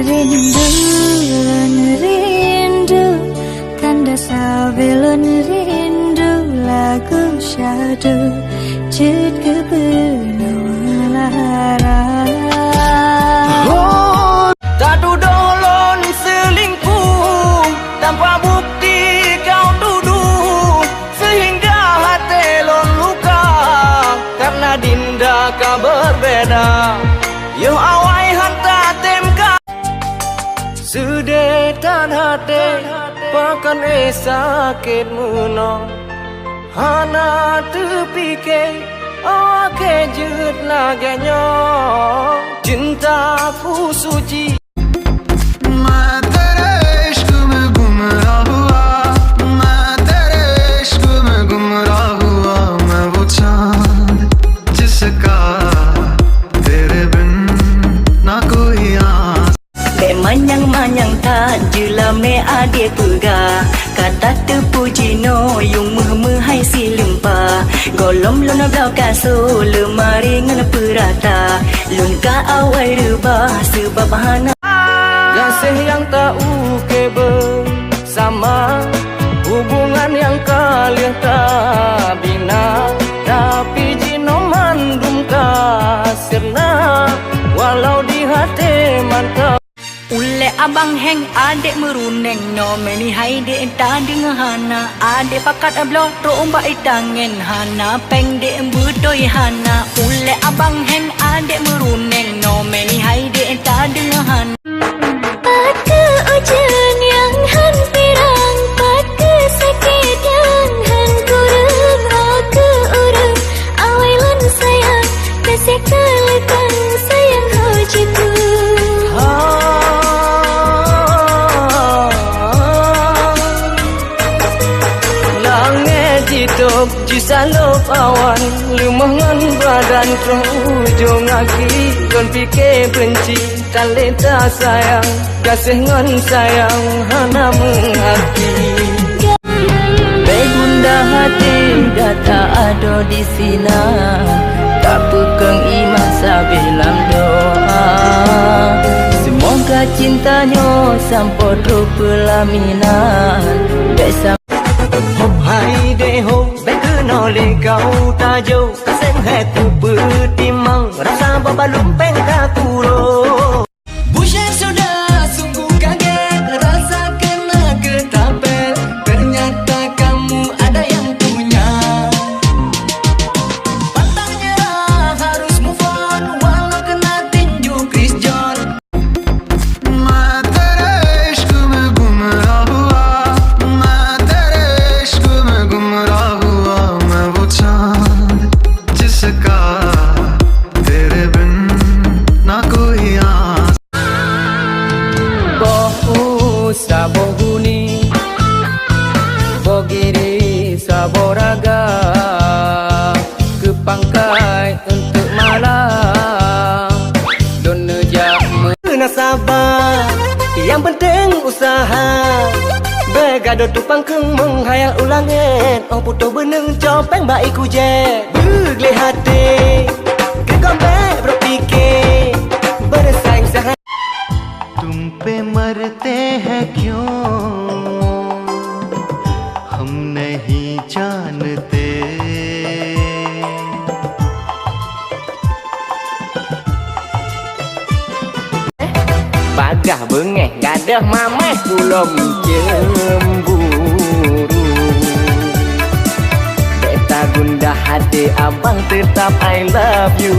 rindu, rindu, tanda savilun rindu, lagu syadu, jet kebenaran. Tak tudolon selingkuh tanpa bukti kau tuduh, sehingga hati lon luka karena dinda kau berbeda. Yo awai hanta temka sedetan hati pakan sakit muno hana terpikir oke jut laganya cinta ku suci. Manyang-manyang tak jela me ade pega kata terpuji no yung hai si lempa golom lona blau kaso lemari ngana perata lun ka awal rubah sebab hana kasih yang tak uke bersama hubungan yang kalian tak bina tapi jino mandum kasirna walau di hati mantap. Ule abang heng adek meruneng no meni hai de enta dengan hana adek pakat ablo to umba itangen hana peng de embutoi hana ule abang heng adek meruneng no meni hai de enta dengan hana Pada ujian yang han pirang, pada sakit yang han kurang, aku urang awailan sayang kasih kelekan sayang hojiku. Hidup jisalop awan lumangan badan terung ujung aki kon fikir benci talenta sayang kasih ngan sayang hana mengerti Begunda hati data ada di sini tak pekeng iman sabilam doa semoga cintanya sampai terus pelaminan bersama. Hai de ho bekeno le kau tajo kaseng hati bertimang rasa baba lumpeng kakuro Buset sudah sungguh kaget rasa kena ketapel ternyata kamu ada yang punya pantang nyerah harus move on walau kena tinju Chris John. Sabohuni Bogiri Saboraga Kepangkai untuk malam Dona jam sabar yang penting usaha Begado tupang keng menghayal ulangan Oh puto beneng copeng baik kuje Bergele hati Kekombe berpikir Bersaing sehari तुम पे मरते हैं क्यों हम नहीं जानते Bagah bengeh gadah mameh belum cemburu Beta gundah hati abang tetap I love you